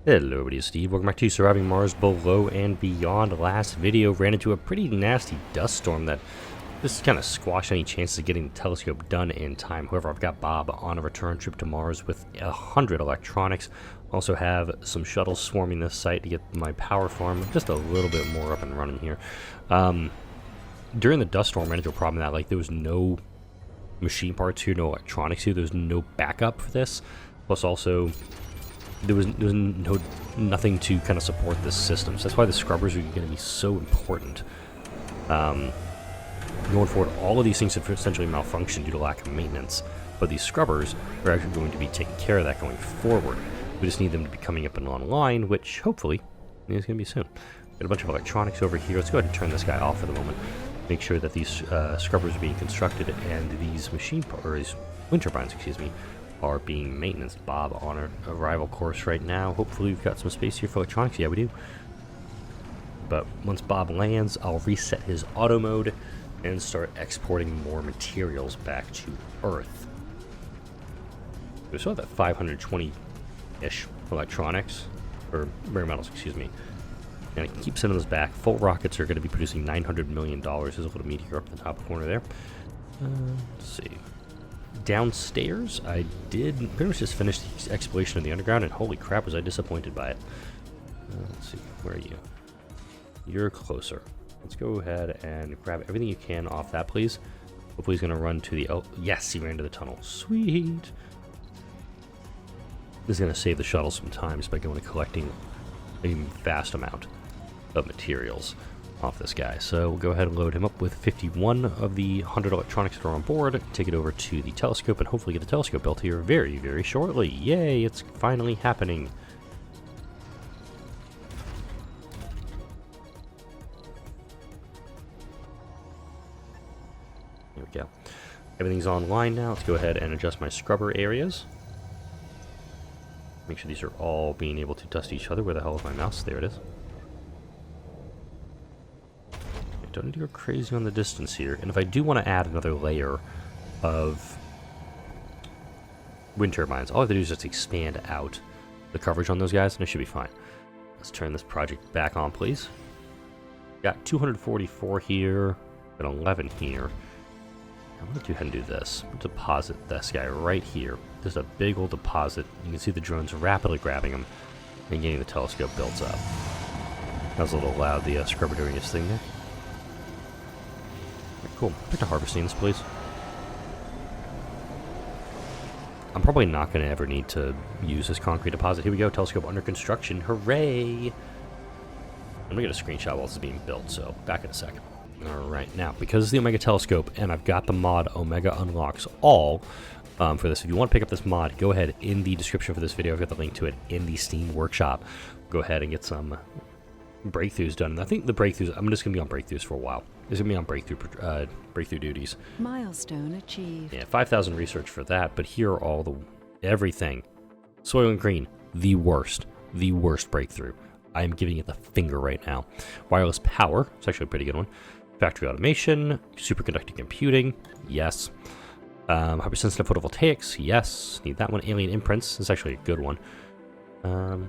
Hello everybody, it's Steve. Welcome back to Surviving Mars Below and Beyond. Last video ran into a pretty nasty dust storm that just kind of squashed any chances of getting the telescope done in time. However, I've got Bob on a return trip to Mars with 100 electronics. Also have some shuttles swarming this site to get my power farm just a little bit more up and running here. During the dust storm, I ran into a problem that there was no machine parts here, no electronics here. There was no backup for this. Plus also, there was nothing to kind of support this system. So that's why the scrubbers are going to be so important. Going forward, all of these things have essentially malfunctioned due to lack of maintenance, but these scrubbers are actually going to be taking care of that going forward. We just need them to be coming up and online, which hopefully is going to be soon. Got a bunch of electronics over here. Let's go ahead and turn this guy off for the moment. Make sure that these scrubbers are being constructed and these wind turbines, excuse me, are being maintenance. Bob on our arrival course right now. Hopefully we've got some space here for electronics. Yeah, we do. But once Bob lands, I'll reset his auto mode and start exporting more materials back to Earth. We still have that 520-ish electronics, or rare metals, excuse me. And I can keep sending those back. Full rockets are going to be producing $900 million. There's a little meteor up in the top corner there. Let's see. Downstairs, I did pretty much just finish the exploration of the underground, and holy crap, was I disappointed by it. Let's see, where are you? You're closer. Let's go ahead and grab everything you can off that, please. Hopefully he's going to run to the... Oh, yes, he ran to the tunnel. Sweet! This is going to save the shuttle some time just by going and collecting a vast amount of materials off this guy. So we'll go ahead and load him up with 51 of the 100 electronics that are on board, take it over to the telescope, and hopefully get the telescope built here very, very shortly. Yay, it's finally happening. There we go. Everything's online now. Let's go ahead and adjust my scrubber areas. Make sure these are all being able to dust each other. Where the hell is my mouse? There it is. Don't need to go crazy on the distance here. And if I do want to add another layer of wind turbines, all I have to do is just expand out the coverage on those guys, and it should be fine. Let's turn this project back on, please. Got 244 here, and 11 here. I'm going to go ahead and do this. Deposit this guy right here. There's a big old deposit. You can see the drones rapidly grabbing them and getting the telescope built up. That was a little loud, the scrubber doing its thing there. Cool. Back to harvesting this, please. I'm probably not going to ever need to use this concrete deposit. Here we go. Telescope under construction. Hooray! I'm going to get a screenshot while this is being built, so back in a second. Alright, now, because it's the Omega Telescope, and I've got the mod Omega Unlocks All for this, if you want to pick up this mod, go ahead in the description for this video. I've got the link to it in the Steam Workshop. Go ahead and get some breakthroughs done. I think the breakthroughs, I'm just going to be on breakthroughs for a while. It's going to be on breakthrough duties. Milestone achieved. Yeah, 5,000 research for that, but here are all everything. Soil and green, the worst breakthrough. I am giving it the finger right now. Wireless power, it's actually a pretty good one. Factory automation, superconducting computing, yes. Hypersensitive photovoltaics, yes. Need that one. Alien imprints, it's actually a good one. Now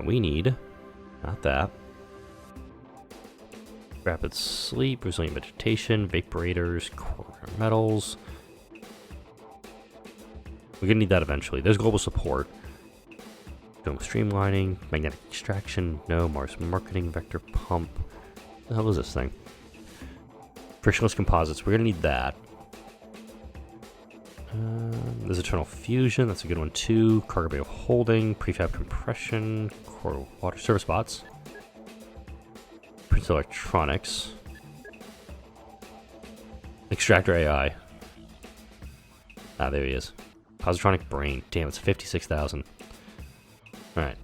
we need, not that. Rapid sleep, resilient vegetation, vaporators, core metals. We're gonna need that eventually. There's global support. Film streamlining, magnetic extraction, no. Mars marketing, vector pump. What the hell is this thing? Frictionless composites, we're gonna need that. There's eternal fusion, that's a good one too. Cargo bay holding, prefab compression, core water service bots. Prince electronics. Extractor AI. Ah, there he is. Positronic brain. Damn, it's 56,000. Alright,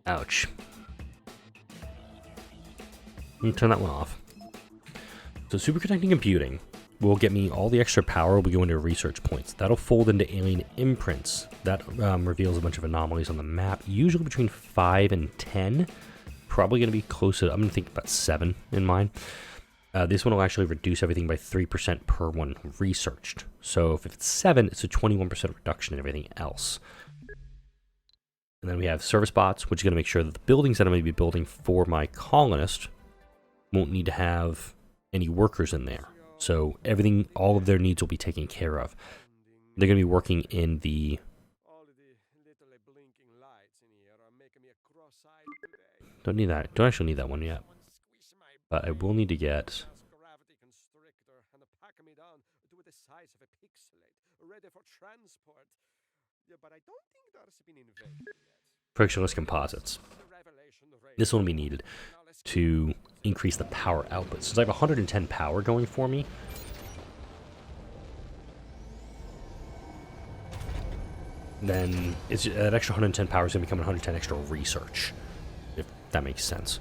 ouch. Let me turn that one off. So superconducting computing will get me all the extra power. Will go into research points. That'll fold into alien imprints. That reveals a bunch of anomalies on the map, usually between 5 and 10. Probably going to be close to, I'm going to think about 7 in mine. This one will actually reduce everything by 3% per one researched. So if it's 7, it's a 21% reduction in everything else. And then we have service bots, which is going to make sure that the buildings that I'm going to be building for my colonist won't need to have any workers in there. So everything, all of their needs will be taken care of. They're going to be working in the... Don't need that. Don't actually need that one yet. But I will need to get... frictionless composites. This one will be needed to increase the power output. Since I have 110 power going for me, then it's that extra 110 power is going to become 110 extra research, if that makes sense.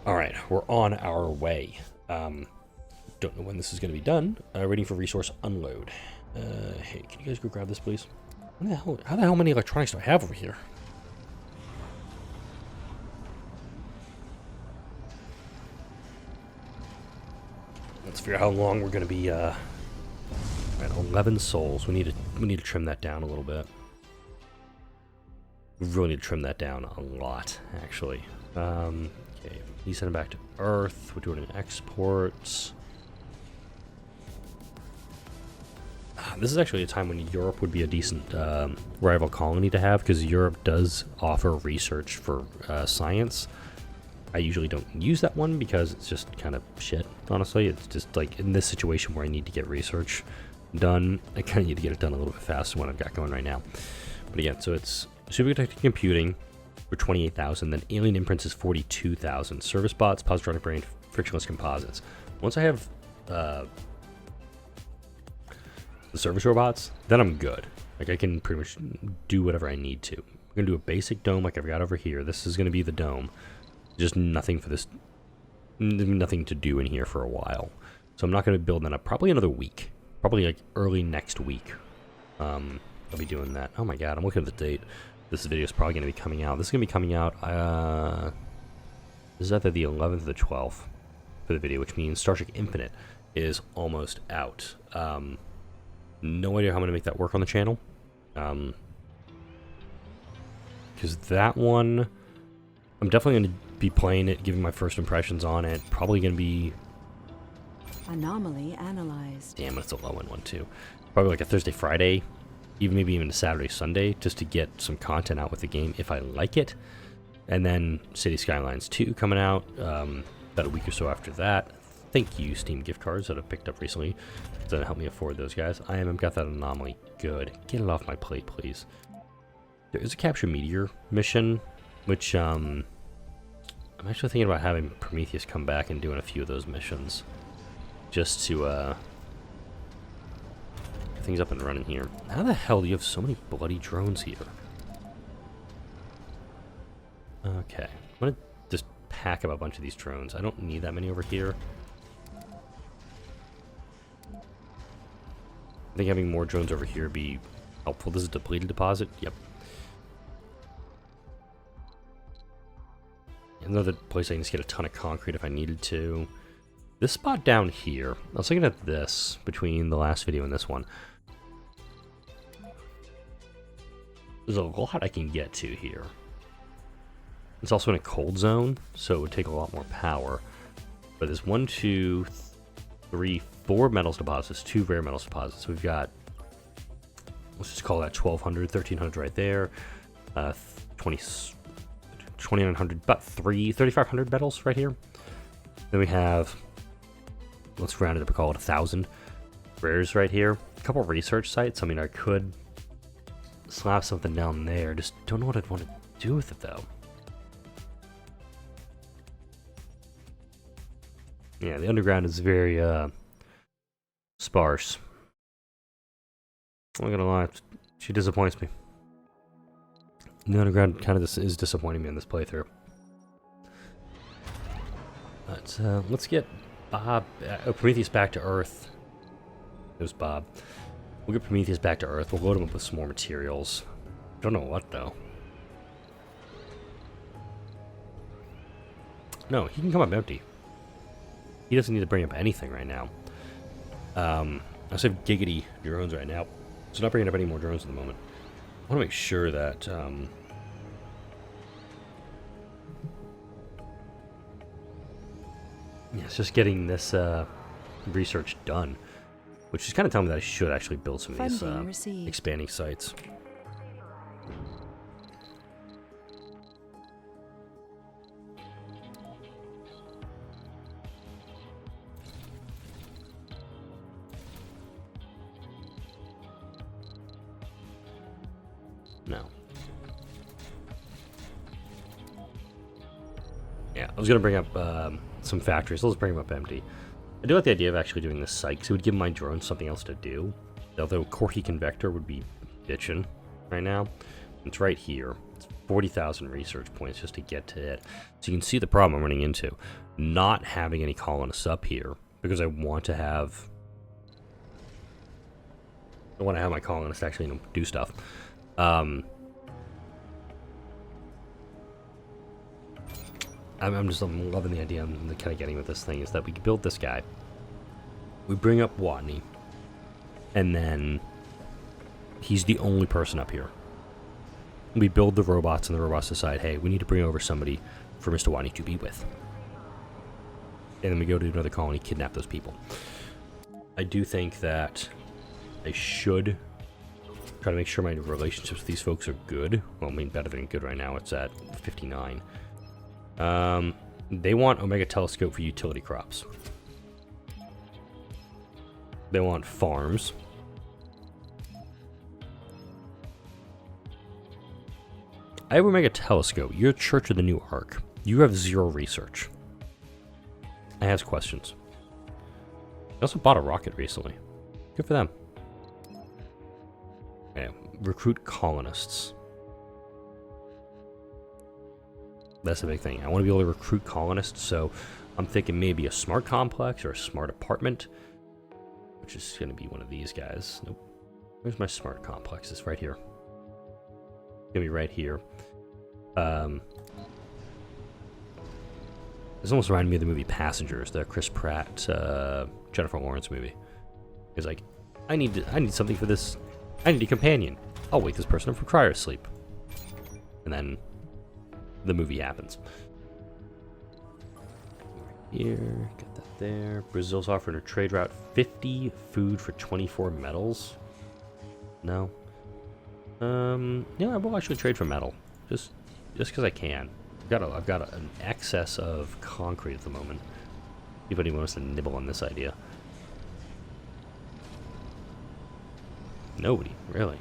All right, we're on our way. Don't know when this is going to be done. Waiting for resource unload. Hey, can you guys go grab this, please? How the hell many electronics do I have over here? Let's figure out how long we're going to be. At 11 souls. We need to trim that down a little bit. We really need to trim that down a lot, actually. Okay, you send it back to Earth. We're doing exports. This is actually a time when Europe would be a decent rival colony to have, because Europe does offer research for science. I usually don't use that one because it's just kind of shit, honestly. It's just like in this situation where I need to get research done, I kind of need to get it done a little bit faster than what I've got going right now. But again, so it's superconducting computing for 28,000, then alien imprints is 42,000, service bots, positronic brain, frictionless composites. Once I have the service robots, then I'm good. Like I can pretty much do whatever I need to. I'm gonna do a basic dome like I've got over here. This is gonna be the dome. Just nothing for this, nothing to do in here for a while. So I'm not gonna build that up. Probably another week. Probably like early next week. I'll be doing that. Oh my god, I'm looking at the date. This video is probably gonna be coming out. This is gonna be coming out. This is either the 11th or the 12th for the video, which means Star Trek Infinite is almost out. No idea how I'm going to make that work on the channel. Because that one, I'm definitely going to be playing it, giving my first impressions on it. Probably going to be... Anomaly analyzed. Damn, it's a low-end one, too. Probably like a Thursday, Friday, maybe even a Saturday, Sunday, just to get some content out with the game if I like it. And then City Skylines 2 coming out about a week or so after that. Thank you, Steam gift cards that I've picked up recently to help me afford those guys. I got that anomaly. Good. Get it off my plate, please. There is a Capture Meteor mission, which I'm actually thinking about having Prometheus come back and doing a few of those missions. Just to get things up and running here. How the hell do you have so many bloody drones here? Okay. I'm going to just pack up a bunch of these drones. I don't need that many over here. I think having more drones over here would be helpful. This is a depleted deposit. Yep. Another place I can just get a ton of concrete if I needed to. This spot down here, I was looking at this between the last video and this one. There's a lot I can get to here. It's also in a cold zone, so it would take a lot more power. But there's 1, 2, 3, 4 metals deposits, 2 rare metals deposits. So we've got, let's just call that 1,200, 1,300 right there. 2,900, about 3,500 metals right here. Then we have, let's round it up and call it 1,000 rares right here. A couple research sites. I mean, I could slap something down there. Just don't know what I'd want to do with it though. Yeah, the underground is very sparse. I'm not gonna lie, she disappoints me. The underground kind of is disappointing me in this playthrough. But let's get Bob, Prometheus back to Earth. There's Bob. We'll get Prometheus back to Earth. We'll load him up with some more materials. Don't know what though. No, he can come up empty. he doesn't need to bring up anything right now. I also have giggity drones right now, so not bringing up any more drones at the moment. I want to make sure that yeah, it's just getting this research done, which is kind of telling me that I should actually build some of these expanding sites. No. Yeah, I was going to bring up some factories. Let's bring them up empty. I do like the idea of actually doing this site, because it would give my drone something else to do. Although Corky Convector would be bitching right now. It's right here. It's 40,000 research points just to get to it. So you can see the problem I'm running into. Not having any colonists up here, because I want to have my colonists actually do stuff. I'm loving the idea I'm kind of getting with this thing, is that we build this guy, we bring up Watney, and then he's the only person up here. We build the robots, and the robots decide, hey, we need to bring over somebody for Mr. Watney to be with. And then we go to another colony, kidnap those people. I do think that I should try to make sure my relationships with these folks are good. Well, I mean, better than good right now. It's at 59. They want Omega Telescope for utility crops. They want farms. I have Omega Telescope. You're Church of the New Ark. You have 0 research. I ask questions. I also bought a rocket recently. Good for them. Okay, recruit colonists. That's the big thing. I want to be able to recruit colonists, so I'm thinking maybe a smart complex or a smart apartment, which is going to be one of these guys. Nope. Where's my smart complex? It's right here. It's going to be right here. This almost reminded me of the movie Passengers, the Chris Pratt, Jennifer Lawrence movie. It's like, I need something for this. I need a companion. I'll wake this person up from cryosleep. And then the movie happens. Here, get that there. Brazil's offering a trade route. 50 food for 24 metals. No. Yeah, I will actually trade for metal. Just because I can. I've got an excess of concrete at the moment. If anyone wants to nibble on this idea. Nobody, really.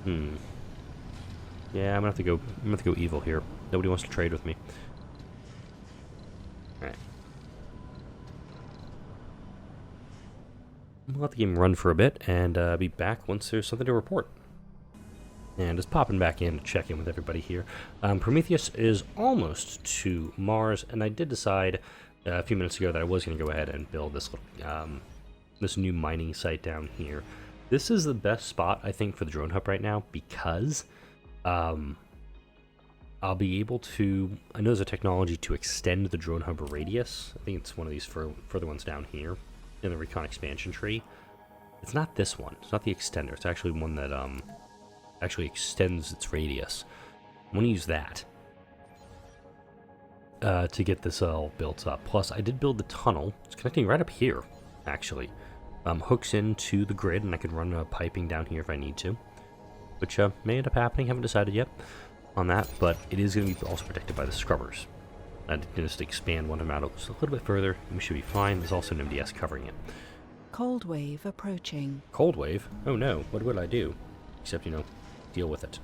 Yeah, I'm gonna have to go evil here. Nobody wants to trade with me. Alright. We'll let the game run for a bit and be back once there's something to report. And just popping back in to check in with everybody here. Prometheus is almost to Mars, and I did decide a few minutes ago that I was going to go ahead and build this little, this new mining site down here. This is the best spot, I think, for the drone hub right now, because I'll be able to... I know there's a technology to extend the drone hub radius. I think it's one of these further ones down here in the Recon expansion tree. It's not this one. It's not the extender. It's actually one that actually extends its radius. I'm going to use that to get this all built up. Plus, I did build the tunnel. It's connecting right up here, actually. Hooks into the grid, and I could run piping down here if I need to, which may end up happening. Haven't decided yet on that, but it is going to be also protected by the scrubbers. I did just expand one of them out just a little bit further, and we should be fine. There's also an MDS covering it. Cold wave approaching. Cold wave? Oh no, what would I do? Except, deal with it.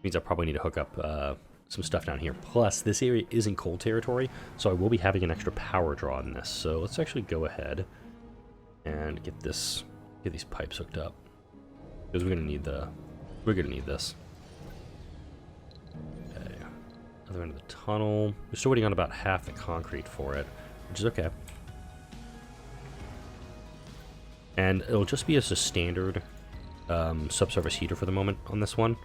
Means I probably need to hook up some stuff down here. Plus, this area is in cold territory, so I will be having an extra power draw in this. So let's actually go ahead and get these pipes hooked up, because we're gonna need this. Okay, other end of the tunnel. We're still waiting on about half the concrete for it, which is okay. And it'll just be as a standard subsurface heater for the moment on this one.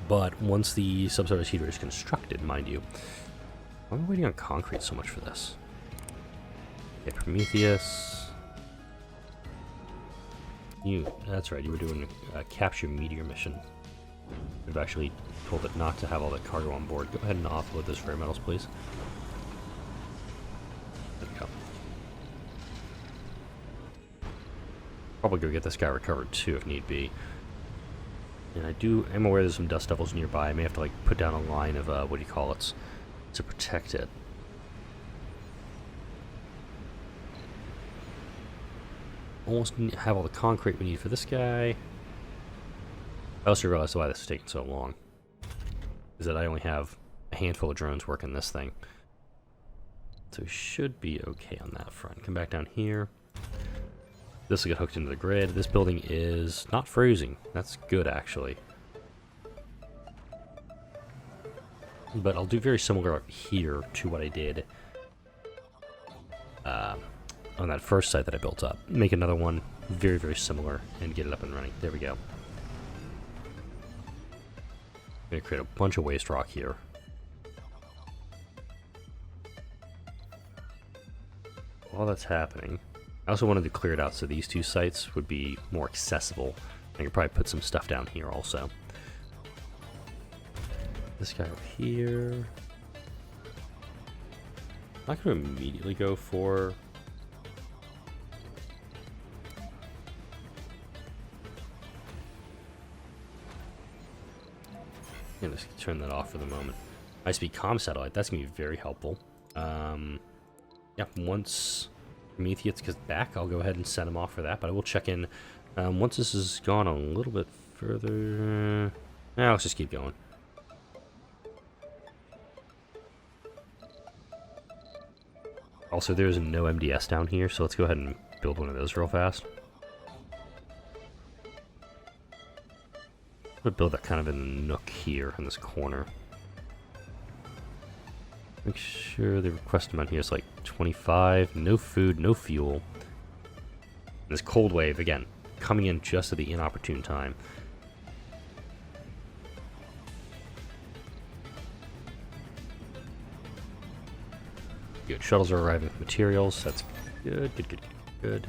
But once the subsurface heater is constructed, mind you, Why am I waiting on concrete so much for this? Okay, Prometheus. That's right, you were doing a capture Meteor mission. I've actually told it not to have all that cargo on board. Go ahead and offload those rare metals, please. There we go. Probably go get this guy recovered too if need be. And I'm aware there's some dust devils nearby. I may have to like put down a line of what do you call it, to protect it. Almost have all the concrete we need for this guy. I also realized why this is taking so long. Is that I only have a handful of drones working this thing. So we should be okay on that front. Come back down here. This will get hooked into the grid. This building is not freezing. That's good, actually. But I'll do very similar up here to what I did on that first site that I built up. Make another one very, very similar and get it up and running. There we go. I'm going to create a bunch of waste rock here. While that's happening, I also wanted to clear it out so these two sites would be more accessible. I could probably put some stuff down here also. This guy up here. I'm not going to immediately go for... I'm going to turn that off for the moment. High-speed comm satellite, that's going to be very helpful. Yeah, once Prometheus gets back, I'll go ahead and send him off for that, but I will check in once this has gone a little bit further. Let's just keep going. Also, there's no MDS down here, so let's go ahead and build one of those real fast. I'm going to build that kind of in the nook here in this corner. Make sure the request amount here is like 25. No food, no fuel. And this cold wave, again, coming in just at the inopportune time. Good. Shuttles are arriving with materials. That's good, good, good, good.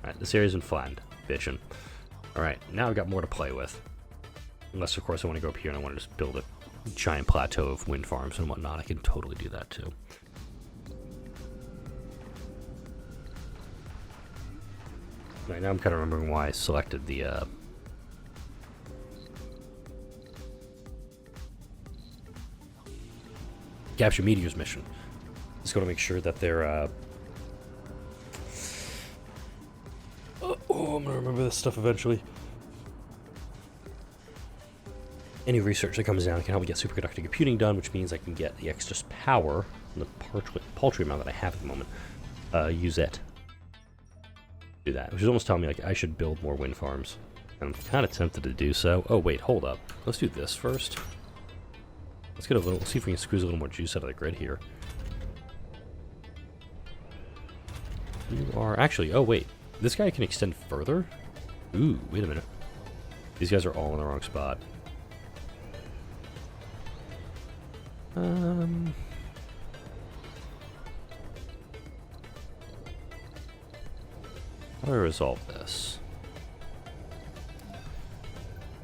Alright, this area's been flattened. Bitchin'. Alright, now I've got more to play with. Unless, of course, I want to go up here and I want to just build a giant plateau of wind farms and whatnot. I can totally do that, too. Right, now I'm kind of remembering why I selected the, Capture Meteor's mission. Just got to make sure that they're, I'm gonna remember this stuff eventually. Any research that comes down can help me get superconducting computing done, which means I can get the extra power, the paltry amount that I have at the moment, use it. Do that, which is almost telling me like I should build more wind farms. And I'm kind of tempted to do so. Oh wait, hold up. Let's do this first. Let's get a little. See if we can squeeze a little more juice out of the grid here. You are actually. Oh wait, this guy can extend further. Ooh, wait a minute. These guys are all in the wrong spot. How do I resolve this?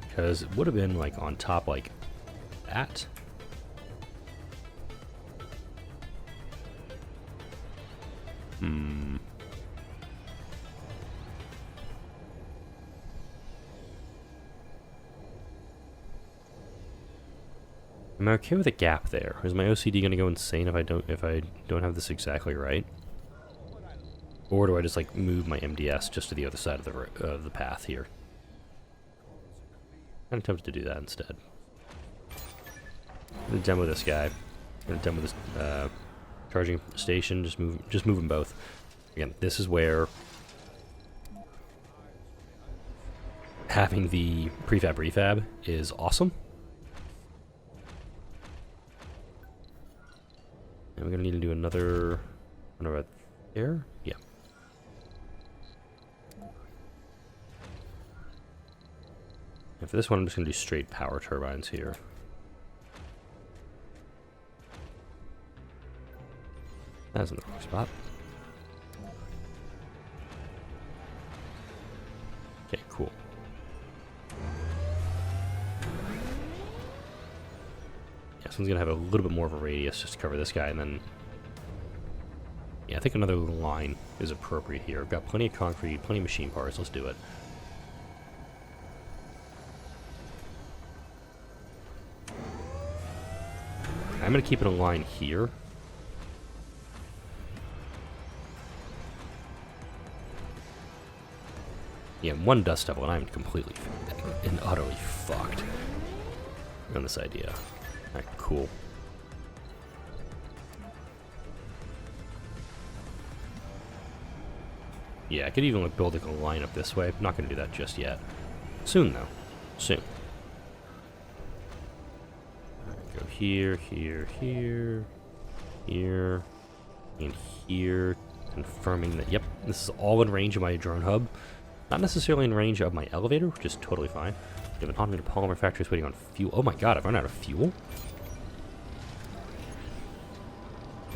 Because it would have been like on top like that. Am I okay with a gap there? Is my OCD going to go insane if I don't have this exactly right? Or do I just like move my MDS just to the other side of the path here? I'm tempted to do that instead. I'm gonna demo this guy. I'm gonna demo this charging station. Just move them both. Again, this is where having the prefab refab is awesome. And we're gonna need to do another one over there. Yeah. And for this one, I'm just gonna do straight power turbines here. That's in the wrong spot. Okay, cool. Yeah, this one's gonna have a little bit more of a radius just to cover this guy, and then yeah, I think another little line is appropriate here. I've got plenty of concrete, plenty of machine parts. Let's do it. I'm going to keep it in line here. Yeah, one dust devil, and I'm completely and utterly fucked on this idea. Alright, cool. Yeah, I could even like build like a line up this way. I'm not going to do that just yet. Soon, though. Soon. Go here, here, here, here, and here, confirming that, yep, this is all in range of my drone hub. Not necessarily in range of my elevator, which is totally fine. We have an automated polymer factory waiting on fuel. Oh my god, I've run out of fuel?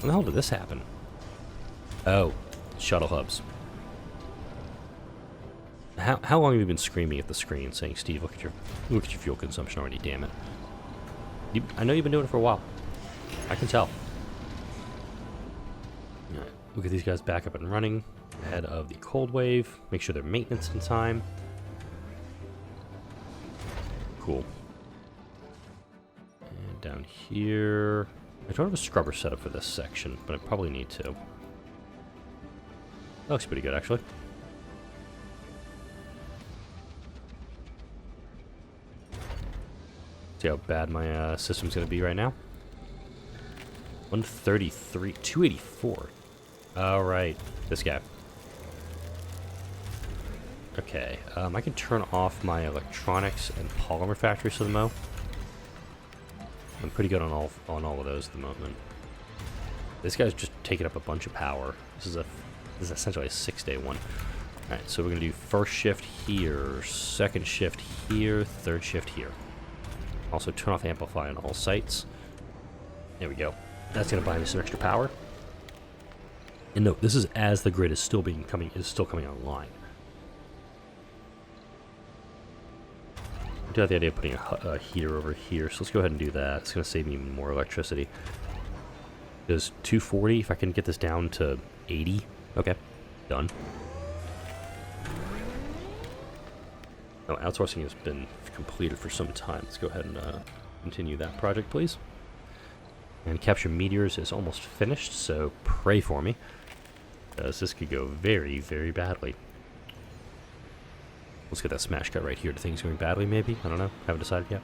When the hell did this happen? Oh, shuttle hubs. How long have you been screaming at the screen saying, Steve, look at your fuel consumption already, damn it. I know you've been doing it for a while. I can tell. Alright, we'll get these guys back up and running ahead of the cold wave. Make sure they're maintenance in time. Cool. And down here... I don't have a scrubber set up for this section, but I probably need to. That looks pretty good, actually. See how bad my system's going to be right now. 133, 284. Alright, this guy. Okay, I can turn off my electronics and polymer factories for the mo. I'm pretty good on all of those at the moment. This guy's just taking up a bunch of power. This is essentially a 6-day one. Alright, so we're going to do first shift here, second shift here, third shift here. Also turn off amplify on all sites. There we go. That's going to buy me some extra power. And note, this is as the grid is still coming online. I do have the idea of putting a heater over here, so let's go ahead and do that. It's going to save me even more electricity. Does 240, if I can get this down to 80. Okay, done. Oh, outsourcing has been completed for some time. Let's go ahead and continue that project, please. And capture meteors is almost finished, so pray for me, because this could go very, very badly. Let's get that smash cut right here. Do things going badly, maybe? I don't know. Haven't decided yet.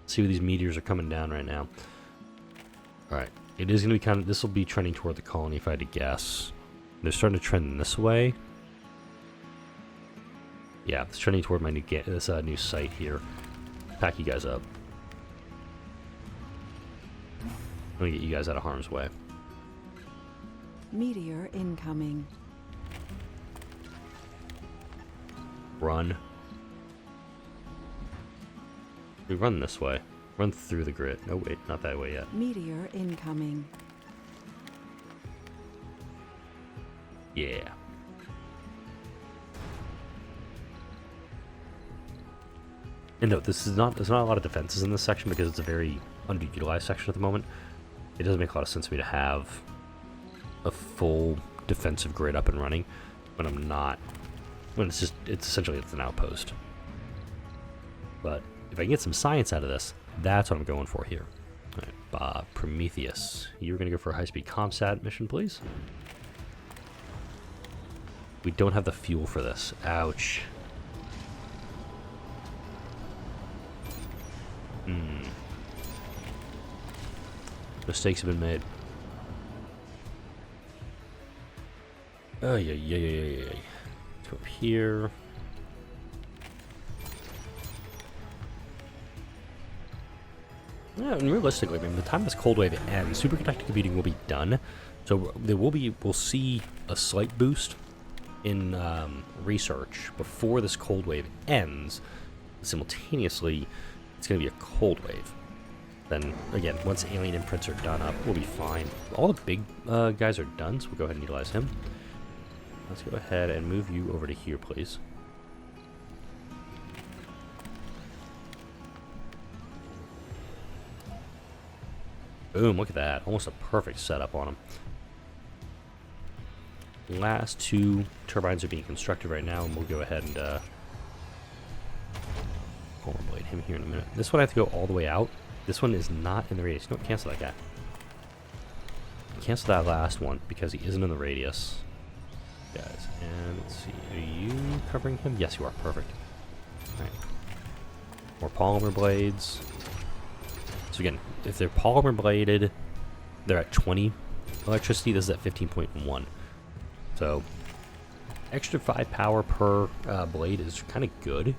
See where these meteors are coming down right now. Alright, it is going to be this will be trending toward the colony if I had to guess. They're starting to trend this way. Yeah, it's trending toward my new site here. Pack you guys up. Let me get you guys out of harm's way. Meteor incoming. Run. We run this way. Run through the grid. No, wait, not that way yet. Meteor incoming. Yeah. And no, there's not a lot of defenses in this section because it's a very underutilized section at the moment. It doesn't make a lot of sense to me to have a full defensive grid up and running when it's essentially an outpost. But if I can get some science out of this, that's what I'm going for here. Alright, Prometheus, you're going to go for a high-speed ComSat mission, please. We don't have the fuel for this. Ouch. Mistakes have been made. Oh, yeah. Let's go up here. Yeah, and realistically, I mean, by the time this cold wave ends, superconducting computing will be done. So we'll see a slight boost in research before this cold wave ends. Simultaneously, it's going to be a cold wave. Then, again, once alien imprints are done up, we'll be fine. All the big guys are done, so we'll go ahead and utilize him. Let's go ahead and move you over to here, please. Boom, look at that. Almost a perfect setup on him. Last 2 turbines are being constructed right now, and we'll go ahead and blade him here in a minute. This one I have to go all the way out. This one is not in the radius. No, cancel that guy. Cancel that last one because he isn't in the radius. Guys, and let's see. Are you covering him? Yes, you are. Perfect. Alright. More polymer blades. So again, if they're polymer bladed, they're at 20 electricity. This is at 15.1. So, extra 5 power per blade is kind of good.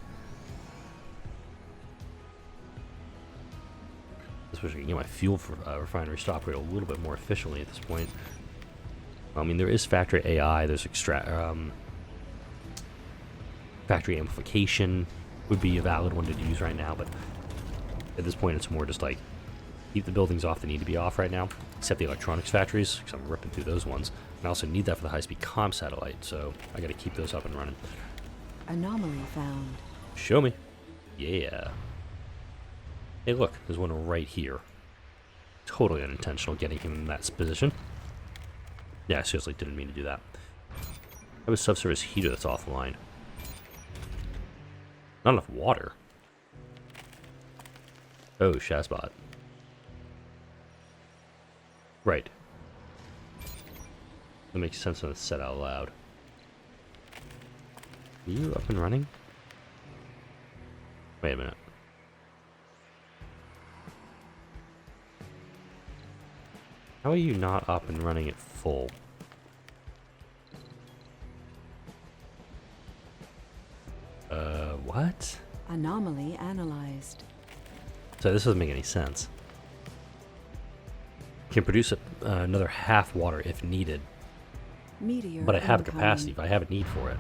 Especially, my fuel for refinery to operate a little bit more efficiently at this point. I mean, there is factory AI. There's factory amplification would be a valid one to use right now, but at this point, it's more just like keep the buildings off that need to be off right now, except the electronics factories, because I'm ripping through those ones. And I also need that for the high-speed comm satellite, so I got to keep those up and running. Anomaly found. Show me. Yeah. Hey, look, there's one right here. Totally unintentional getting him in that position. Yeah, I seriously didn't mean to do that. I have a subsurface heater that's offline. Not enough water. Oh, Shazbot. Right. That makes sense when it's said out loud. Are you up and running? Wait a minute. How are you not up and running at full? What? Anomaly analyzed. So this doesn't make any sense. Can produce another half water if needed. Meteor But I have a incoming. capacity if I have a need for it.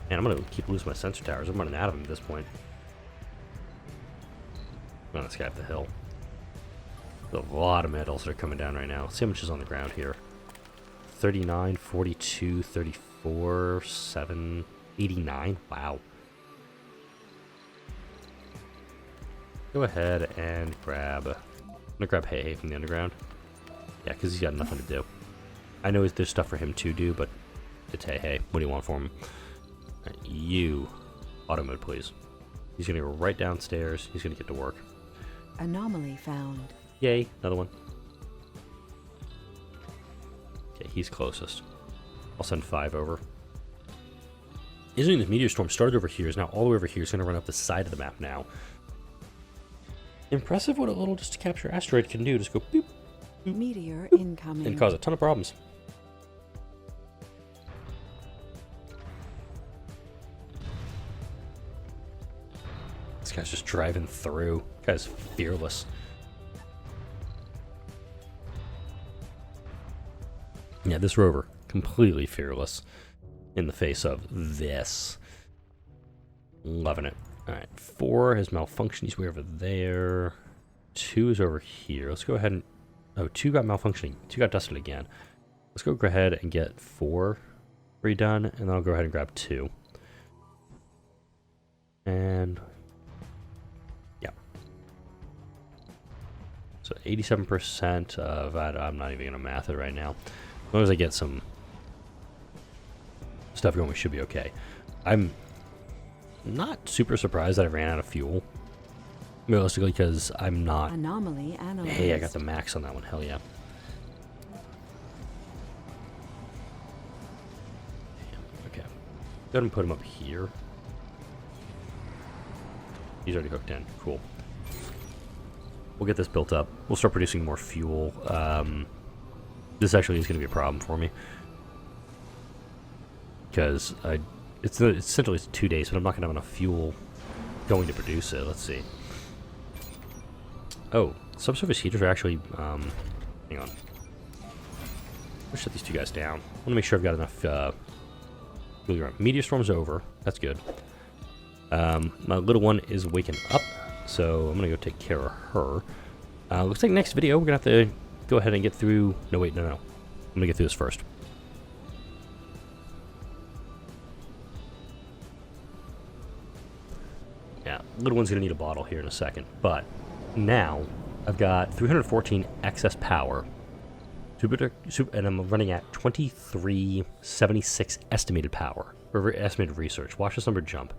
And I'm going to keep losing my sensor towers. I'm running out of them at this point. Oh, this guy up the hill. There's a lot of metals that are coming down right now. Let's see how much is on the ground here. 39, 42, 34, 7, 89. Wow. Go ahead and grab... I'm going to grab Hey from the underground. Yeah, because he's got nothing to do. I know there's stuff for him to do, but it's Hey. What do you want from him? Right, you. Auto mode, please. He's going to go right downstairs. He's going to get to work. Anomaly found. Yay, another one. Okay, he's closest. I'll send 5 over. Isn't this meteor storm started over here, is now all the way over here. It's going to run up the side of the map now. Impressive what a little just to capture asteroid can do. Just go boop, boop, Meteor boop, incoming. and cause a ton of problems. This guy's just driving through. This guy's fearless. Yeah, this rover, completely fearless in the face of this. Loving it. Alright, 4 has malfunctioned. He's way over there. 2 is over here. Let's go ahead and... Oh, 2 got malfunctioning. 2 got dusted again. Let's go ahead and get 4 redone, and then I'll go ahead and grab 2. And... yeah. So 87% of that. I'm not even going to math it right now. As long as I get some stuff going, we should be okay. I'm not super surprised that I ran out of fuel. Realistically, because I'm not... Anomaly analyzed. Hey, I got the max on that one. Hell yeah. Damn, okay. Go ahead and put him up here. He's already hooked in. Cool. We'll get this built up. We'll start producing more fuel. This actually is going to be a problem for me. Because it's essentially 2 days, but I'm not going to have enough fuel going to produce it. Let's see. Oh, subsurface heaters are actually, hang on. Let's shut these 2 guys down. I want to make sure I've got enough completely wrong. Meteor storm's over. That's good. My little one is waking up, so I'm gonna go take care of her. Looks like next video we're gonna have to go ahead and get through. No, wait, no. I'm gonna get through this first. Yeah, little one's gonna need a bottle here in a second, but now I've got 314 excess power. And I'm running at 2376 estimated power, or estimated research. Watch this number jump.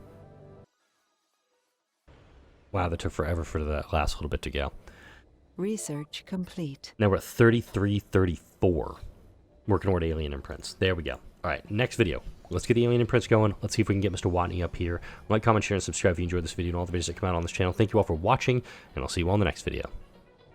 Wow, that took forever for that last little bit to go. Research complete. Now we're at 3334. Working toward alien imprints. There we go. Alright, next video. Let's get the alien imprints going. Let's see if we can get Mr. Watney up here. Like, comment, share, and subscribe if you enjoyed this video and all the videos that come out on this channel. Thank you all for watching, and I'll see you all in the next video.